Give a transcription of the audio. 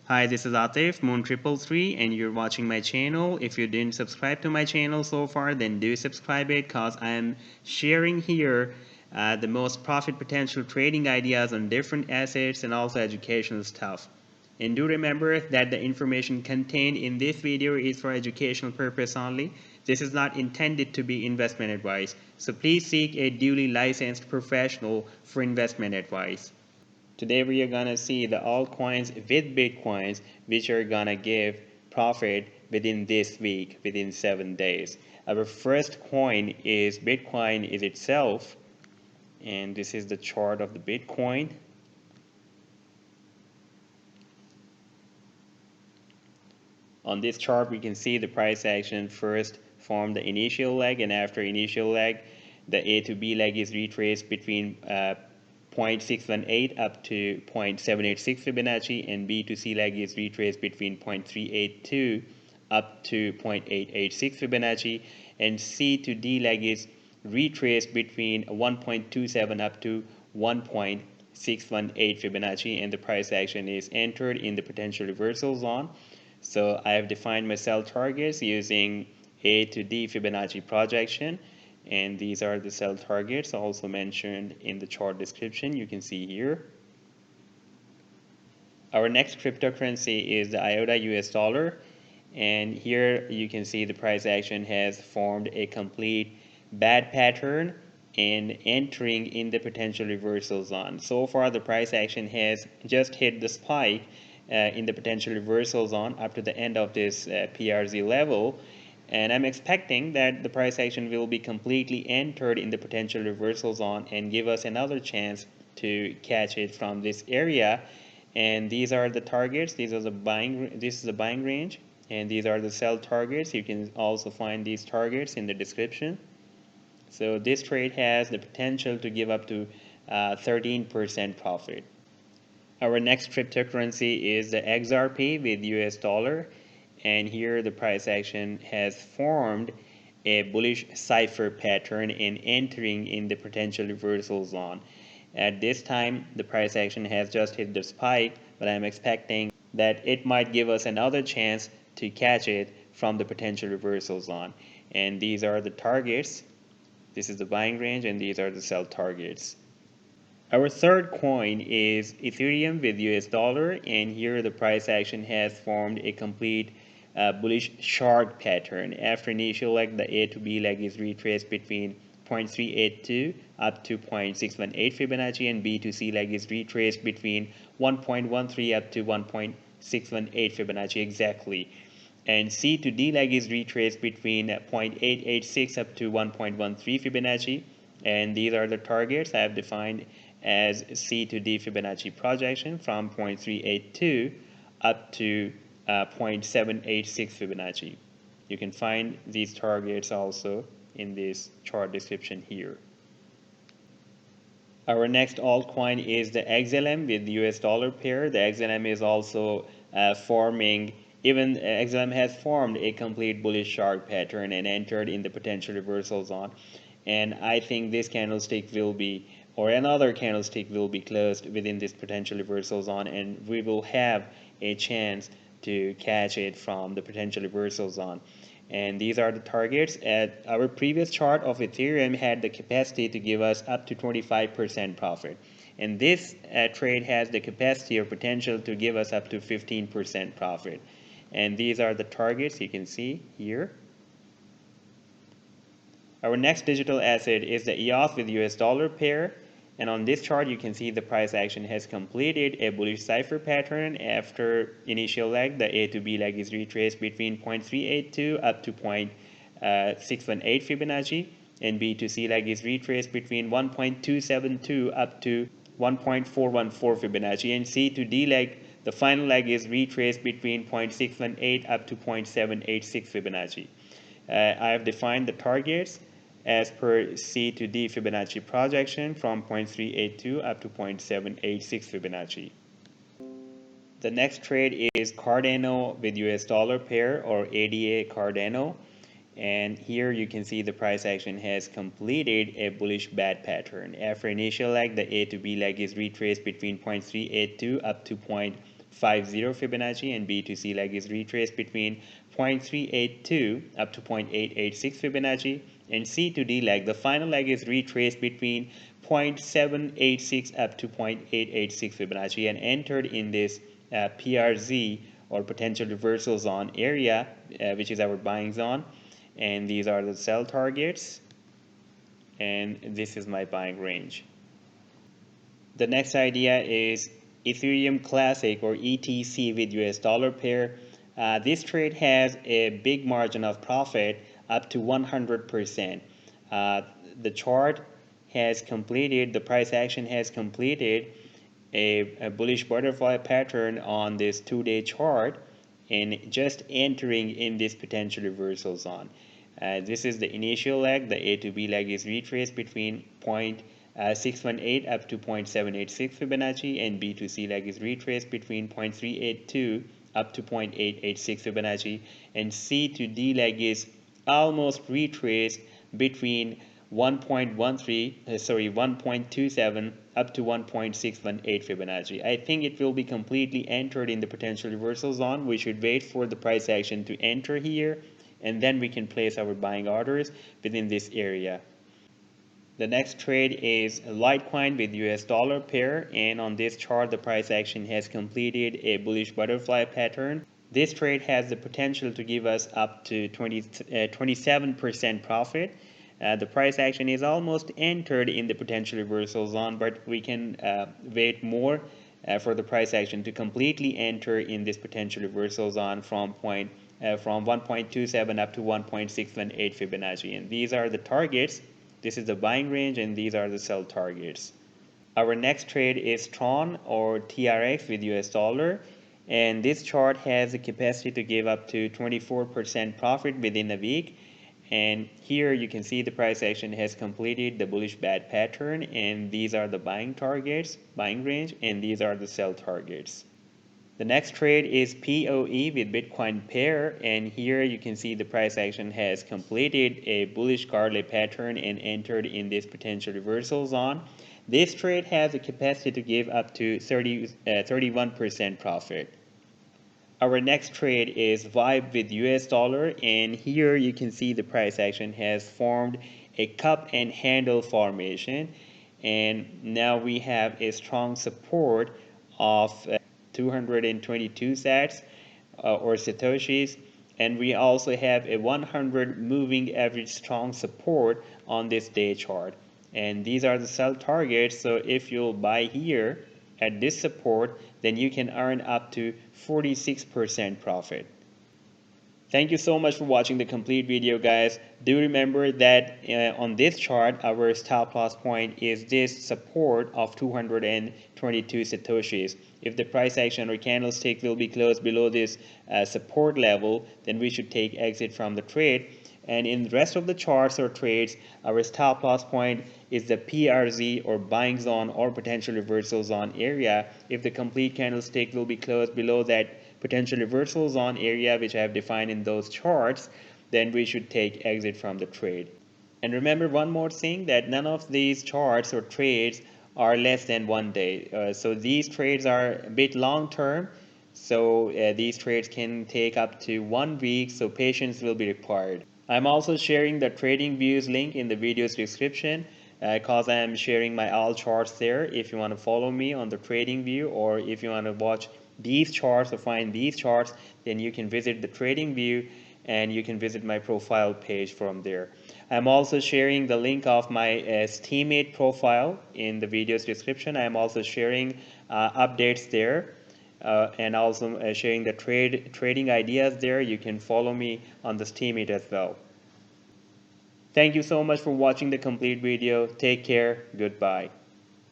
Hi, this is Atif, Moon333, and you're watching my channel. If you didn't subscribe to my channel so far, then do subscribe it because I'm sharing here the most profit potential trading ideas on different assets and also educational stuff. And do remember that the information contained in this video is for educational purpose only. This is not intended to be investment advice. So please seek a duly licensed professional for investment advice. Today we are gonna see the altcoins with Bitcoins which are gonna give profit within this week, within 7 days. Our first coin is Bitcoin is itself, and this is the chart of the Bitcoin. On this chart we can see the price action first formed the initial leg, and after initial leg the A to B leg is retraced between 0.618 up to 0.786 Fibonacci, and B to C leg is retraced between 0.382 up to 0.886 Fibonacci, and C to D leg is retraced between 1.27 up to 1.618 Fibonacci, and the price action is entered in the potential reversal zone. So I have defined my sell targets using A to D Fibonacci projection, and these are the sell targets also mentioned in the chart description you can see here. Our next cryptocurrency is the IOTA US dollar, and here you can see the price action has formed a complete bad pattern and entering in the potential reversal zone. So far the price action has just hit the spike in the potential reversal zone up to the end of this PRZ level, and I'm expecting that the price action will be completely entered in the potential reversal zone and give us another chance to catch it from this area. And these are the targets. This is the buying range, and these are the sell targets. You can also find these targets in the description. So this trade has the potential to give up to 13% profit. Our next cryptocurrency is the XRP with US dollar, and here the price action has formed a bullish cipher pattern in entering in the potential reversal zone. At this time the price action has just hit the spike, but I'm expecting that it might give us another chance to catch it from the potential reversal zone. And these are the targets. This is the buying range, and these are the sell targets. Our third coin is Ethereum with US dollar, and here the price action has formed a complete bullish shark pattern. After initial leg, the A to B leg is retraced between 0.382 up to 0.618 Fibonacci, and B to C leg is retraced between 1.13 up to 1.618 Fibonacci exactly. And C to D leg is retraced between 0.886 up to 1.13 Fibonacci, and these are the targets I have defined as C to D Fibonacci projection from 0.382 up to 0.786 Fibonacci. You can find these targets also in this chart description here. Our next altcoin is the XLM with US dollar pair. The XLM is also forming, even XLM has formed a complete bullish shark pattern and entered in the potential reversal zone. And I think this candlestick will be, or another candlestick will be closed within this potential reversal zone, and we will have a chance to catch it from the potential reversal zone. And these are the targets. At our previous chart of Ethereum had the capacity to give us up to 25% profit, and this trade has the capacity or potential to give us up to 15% profit. And these are the targets you can see here. Our next digital asset is the EOS with US dollar pair, and on this chart you can see the price action has completed a bullish cipher pattern. After initial leg, the A to B leg is retraced between 0.382 up to 0.618 Fibonacci, and B to C leg is retraced between 1.272 up to 1.414 Fibonacci, and C to D leg, the final leg, is retraced between 0.618 up to 0.786 Fibonacci. I have defined the targets as per C to D Fibonacci projection from 0.382 up to 0.786 Fibonacci. The next trade is Cardano with US dollar pair, or ADA Cardano, and here you can see the price action has completed a bullish bad pattern. After initial leg, the A to B leg is retraced between 0.382 up to Fibonacci, and B to C leg is retraced between 0.382 up to 0.886 Fibonacci, and C to D leg, the final leg, is retraced between 0.786 up to 0.886 Fibonacci and entered in this PRZ or potential reversal zone area, which is our buying zone, and these are the sell targets, and this is my buying range. The next idea is Ethereum Classic or ETC with US dollar pair. This trade has a big margin of profit up to 100%. The chart has completed, the price action has completed a bullish butterfly pattern on this 2-day chart and just entering in this potential reversal zone. This is the initial leg. The A to B leg is retraced between 0.618 up to 0.786 Fibonacci, and B to C leg is retraced between 0.382 up to 0.886 Fibonacci, and C to D leg is almost retraced between 1.27 up to 1.618 Fibonacci. I think it will be completely entered in the potential reversal zone. We should wait for the price action to enter here, and then we can place our buying orders within this area. The next trade is Litecoin with US dollar pair, and on this chart the price action has completed a bullish butterfly pattern. This trade has the potential to give us up to 27% profit. The price action is almost entered in the potential reversal zone, but we can wait more for the price action to completely enter in this potential reversal zone from 1.27 up to 1.618 Fibonacci, and these are the targets. This is the buying range, and these are the sell targets. Our next trade is Tron or TRX with US dollar, and this chart has the capacity to give up to 24% profit within a week. And here you can see the price action has completed the bullish bad pattern, and these are the buying targets, buying range, and these are the sell targets. The next trade is POE with Bitcoin pair, and here you can see the price action has completed a bullish Gartley pattern and entered in this potential reversal zone. This trade has a capacity to give up to 31% profit. Our next trade is Vibe with US dollar, and here you can see the price action has formed a cup and handle formation, and now we have a strong support of 222 sats or satoshis, and we also have a 100 moving average strong support on this day chart, and these are the sell targets. So if you'll buy here at this support, then you can earn up to 46% profit. Thank you so much for watching the complete video, guys. Do remember that on this chart, our stop loss point is this support of 222 satoshis. If the price action or candlestick will be closed below this support level, then we should take exit from the trade. And in the rest of the charts or trades, our stop loss point is the PRZ or buying zone or potential reversal zone area. If the complete candlestick will be closed below that potential reversal zone area, which I have defined in those charts, then we should take exit from the trade. And remember one more thing, that none of these charts or trades are less than 1 day. So these trades are a bit long term. So these trades can take up to 1 week. So patience will be required. I'm also sharing the Tradingview's link in the video's description because I am sharing my all charts there. If you want to follow me on the Tradingview, or if you want to watch these charts or find these charts, then you can visit the Tradingview and you can visit my profile page from there. I'm also sharing the link of my Steemate profile in the video's description. I'm also sharing updates there and also sharing the trading ideas there. You can follow me on the Steemate as well. Thank you so much for watching the complete video. Take care. Goodbye.